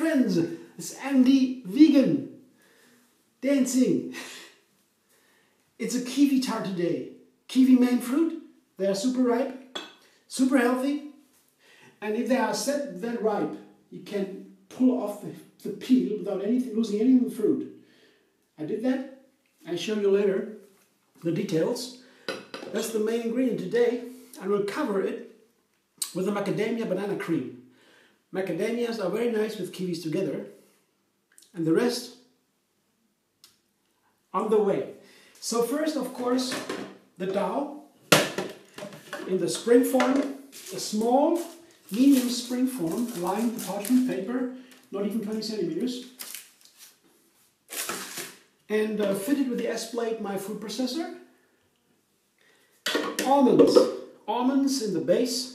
friends, it's Andy Vegan dancing. It's a kiwi tart today. Kiwi main fruit, they are super ripe, super healthy, and if they are set that ripe, you can pull off the peel without losing any of the fruit. I did that. I'll show you later the details. That's the main ingredient today. I will cover it with a macadamia banana cream. Macadamias are very nice with kiwis together, and the rest on the way. So first, of course, the dough in the spring form, a small, medium spring form, lined with parchment paper, not even 20 centimeters, and fitted with the S-plate, my food processor. Almonds in the base.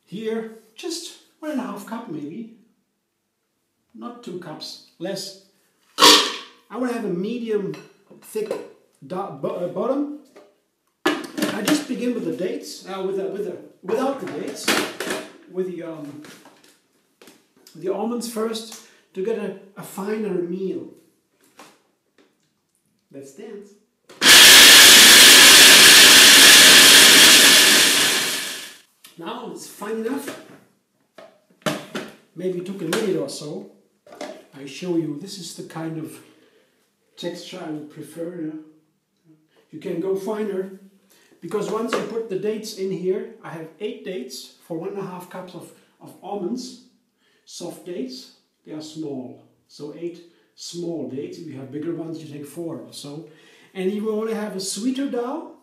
Here, just 1.5 cups maybe, not 2 cups, less. I want to have a medium thick bottom. I just begin with the dates, without the dates, with the almonds first to get a finer meal. Let's dance. Now it's fine enough. Maybe it took a minute or so. I show you, this is the kind of texture I would prefer. Yeah? You can go finer, because once you put the dates in here, I have 8 dates for 1.5 cups of almonds, soft dates. They are small, so 8 small dates. If you have bigger ones, you take 4 or so. And if you want to have a sweeter dough,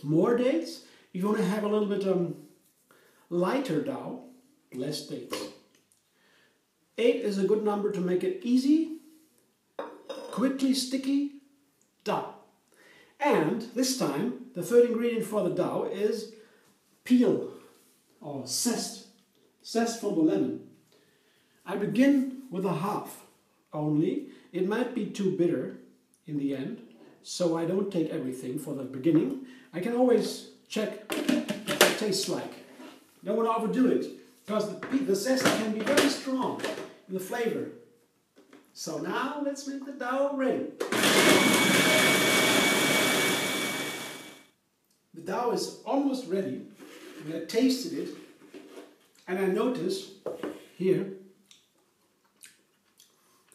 more dates. If you want to have a little bit lighter dough, less dates. 8 is a good number to make it easy, quickly sticky dough. And this time, the third ingredient for the dough is peel or zest. Zest from the lemon. I begin with a half only. It might be too bitter in the end, so I don't take everything for the beginning. I can always check what it tastes like. Don't want to overdo it, because the zest can be very strong in the flavor. So now let's make the dough ready. The dough is almost ready, and I tasted it, and I noticed here,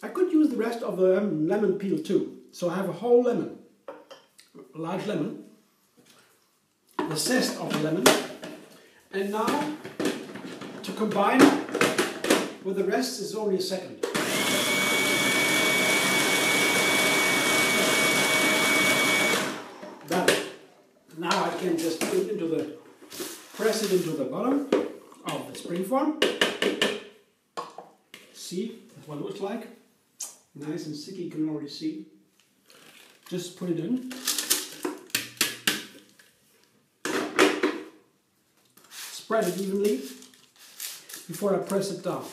I could use the rest of the lemon peel too. So I have a whole lemon, a large lemon, the zest of the lemon, and now to combine with the rest is only a second. Done. Now I can just put it press it into the bottom of the spring form. See what it looks like. Nice and sticky, you can already see. Just put it in. Spread it evenly before I press it down.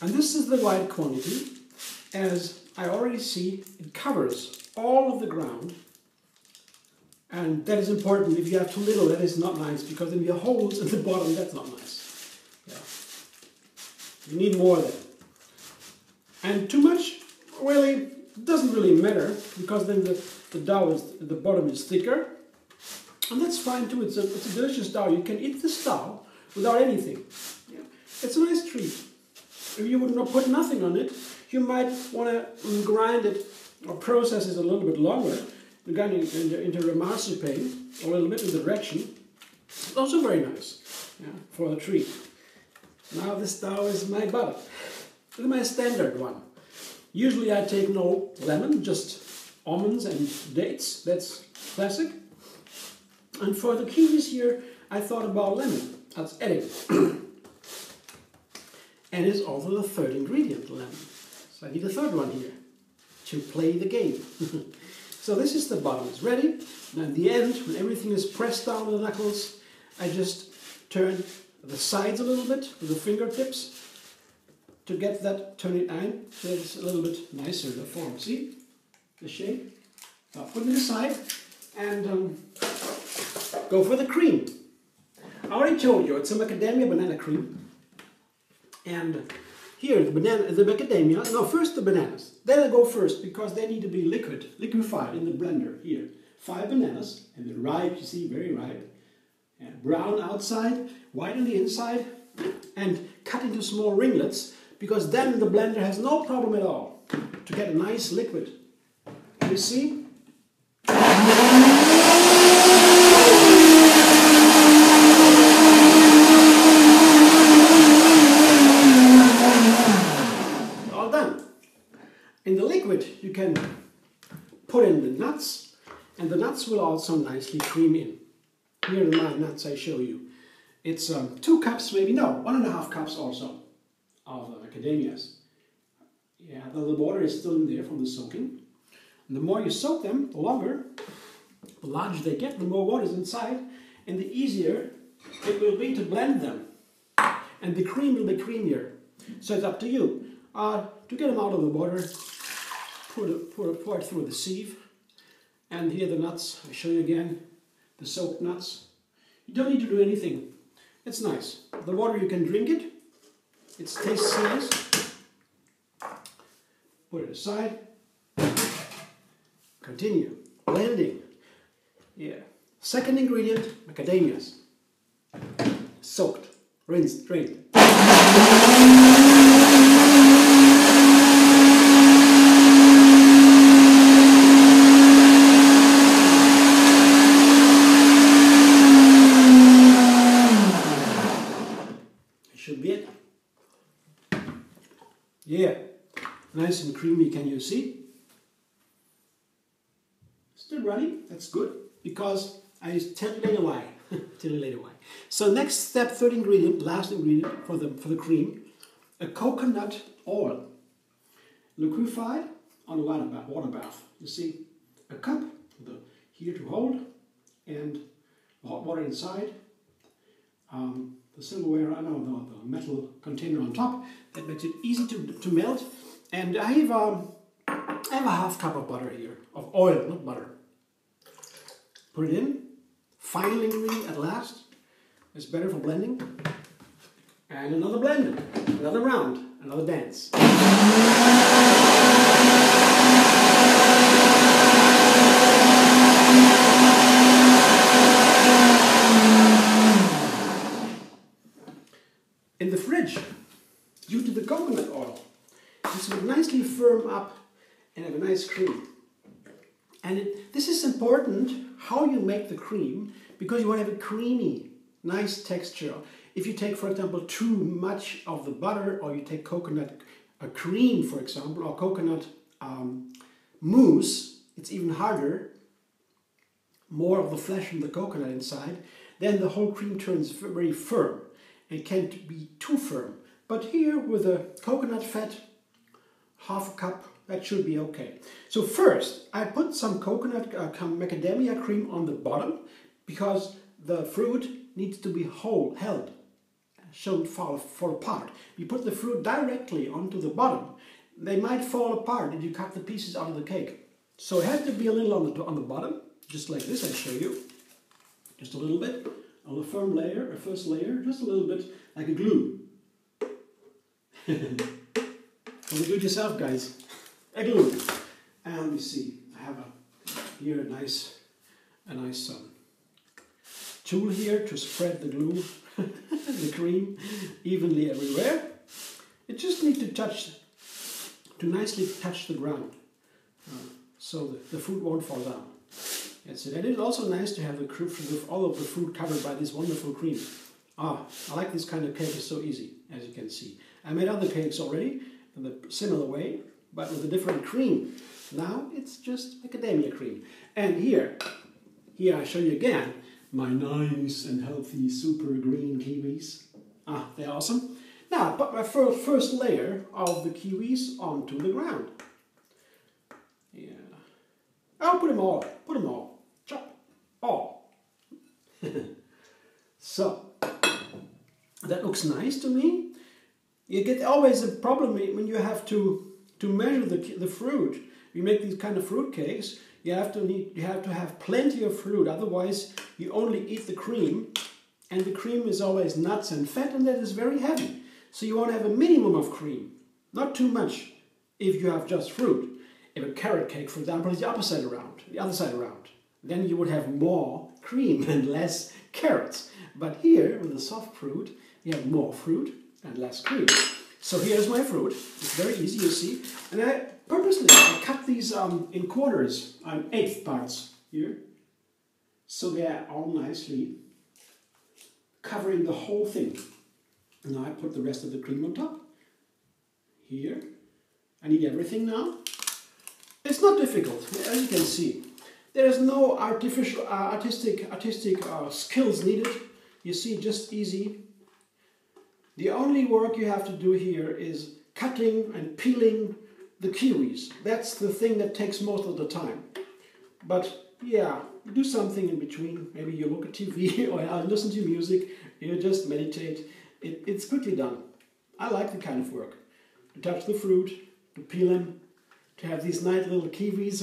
And this is the right quantity. As I already see, it covers all of the ground. And that is important. If you have too little, that is not nice, because then you have holes in the bottom, that's not nice. Yeah. You need more there. And too much, really, doesn't really matter, because then the dough the bottom is thicker. And that's fine too, it's a delicious dough. You can eat this dough without anything. Yeah. It's a nice treat. If you would not put nothing on it, you might want to grind it or process it a little bit longer, going into a marzipan, a little bit in the direction. It's also very nice, yeah, for the treat. Now this dough is my butter. Look at my standard one. Usually I take no lemon, just almonds and dates. That's classic. And for the kiwis here, I thought about lemon. That's adding. And it's also the third ingredient, lemon. So I need a third one here to play the game. So this is the bottom. It's ready. And at the end, when everything is pressed down with the knuckles, I just turn the sides a little bit with the fingertips to get that, turn it in, so it's a little bit nicer, the form. See the shape? Now put it aside and go for the cream. I already told you, it's a macadamia banana cream. And here the macadamia. No, first the bananas. Then I go first because they need to be liquefied in the blender. Here, 5 bananas, and they're ripe. You see, very ripe. And brown outside, white on the inside, and cut into small ringlets because then the blender has no problem at all to get a nice liquid. You see? All done. In the liquid you can put in the nuts, and the nuts will also nicely cream in. Here are my nuts I show you. It's 2 cups, maybe, no, 1.5 cups also of macadamias. Yeah, the water is still in there from the soaking. And the more you soak them, the longer, the larger they get, the more water is inside, and the easier it will be to blend them. And the cream will be creamier. So it's up to you. To get them out of the water, pour it through the sieve. And here the nuts, I show you again, the soaked nuts. You don't need to do anything. It's nice. The water, you can drink it. It tastes nice. Put it aside. Continue. Blending. Yeah. Second ingredient, macadamias. Soaked. Rinsed. Drained. Should be it. Yeah, nice and creamy, can you see? Still running, that's good, because I tell you later why. Tell you later why. So next step, third ingredient, last ingredient for the cream, a coconut oil. Liquefied on a water bath. You see, a cup here to hold, and hot water inside. The silverware, the metal container on top, that makes it easy to melt. And I have a 1/2 cup of butter here, of oil, not butter. Put it in, final ingredient at last. It's better for blending. And another blend, another round, another dance. In the fridge, due to the coconut oil, this will nicely firm up and have a nice cream. And this is important how you make the cream, because you want to have a creamy, nice texture. If you take, for example, too much of the butter, or you take coconut cream, for example, or coconut mousse, it's even harder, more of the flesh in the coconut inside, then the whole cream turns very firm. It can't be too firm. But here with the coconut fat, 1/2 cup, that should be okay. So first, I put some coconut macadamia cream on the bottom because the fruit needs to be held, shouldn't fall apart. You put the fruit directly onto the bottom, they might fall apart if you cut the pieces out of the cake. So it has to be a little on the bottom, just like this I show you, just a little bit. On the firm layer, a first layer, just a little bit like a glue. Well, do it yourself, guys. A glue. And let me see. I have here a nice tool here to spread the glue, the cream, evenly everywhere. It just needs to nicely touch the ground, so the fruit won't fall down. That's it. And it's also nice to have all of the fruit covered by this wonderful cream. I like this kind of cake. It's so easy, as you can see. I made other cakes already in the similar way, but with a different cream. Now it's just macadamia cream. And here I show you again my nice and healthy super green kiwis. They're awesome. Now I put my first layer of the kiwis onto the ground. Yeah. I'll put them all. Chop. All. So, that looks nice to me. You get always a problem when you have to measure the fruit. You make these kind of fruit cakes, you have to have plenty of fruit, otherwise you only eat the cream, and the cream is always nuts and fat, and that is very heavy. So you want to have a minimum of cream, not too much if you have just fruit. If a carrot cake, for example, is the other side around, then you would have more cream and less carrots. But here, with the soft fruit, we have more fruit and less cream. So here's my fruit. It's very easy, you see. And I purposely cut these in quarters, 1/8 parts here. So they're all nicely covering the whole thing. Now I put the rest of the cream on top. Here. I need everything now. It's not difficult, as you can see. There is no artistic skills needed. You see, just easy. The only work you have to do here is cutting and peeling the kiwis. That's the thing that takes most of the time. But yeah, do something in between. Maybe you look at TV or listen to music. You just meditate. It's quickly done. I like the kind of work. To touch the fruit, to peel them, to have these nice little kiwis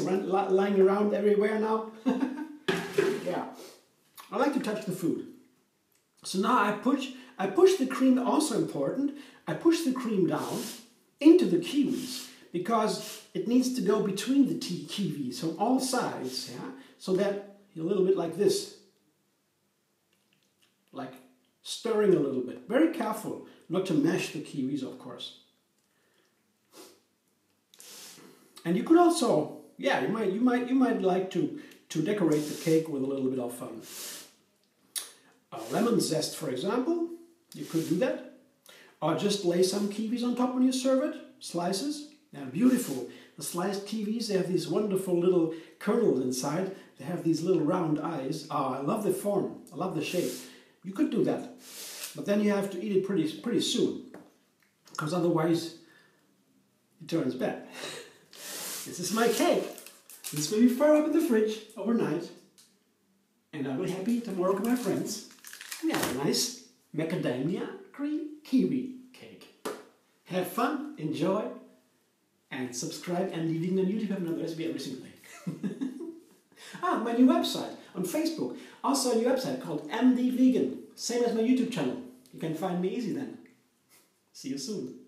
lying around everywhere now. Yeah, I like to touch the food. So now I push the cream, also important, I push the cream down into the kiwis because it needs to go between the kiwis on all sides, yeah? So that a little bit like this. Like stirring a little bit. Very careful not to mash the kiwis, of course. And you could also, yeah, you might like to decorate the cake with a little bit of lemon zest, for example. You could do that. Or just lay some kiwis on top when you serve it. Slices. They're beautiful. The sliced kiwis, they have these wonderful little kernels inside. They have these little round eyes. Oh, I love the form. I love the shape. You could do that. But then you have to eat it pretty soon. Because otherwise, it turns bad. This is my cake. This will be far up in the fridge overnight. And I'll be happy tomorrow with my friends. We have a nice macadamia cream kiwi cake. Have fun, enjoy, and subscribe and leaving on YouTube. I have another recipe every single day. My new website on Facebook. Also a new website called MD Vegan. Same as my YouTube channel. You can find me easy then. See you soon.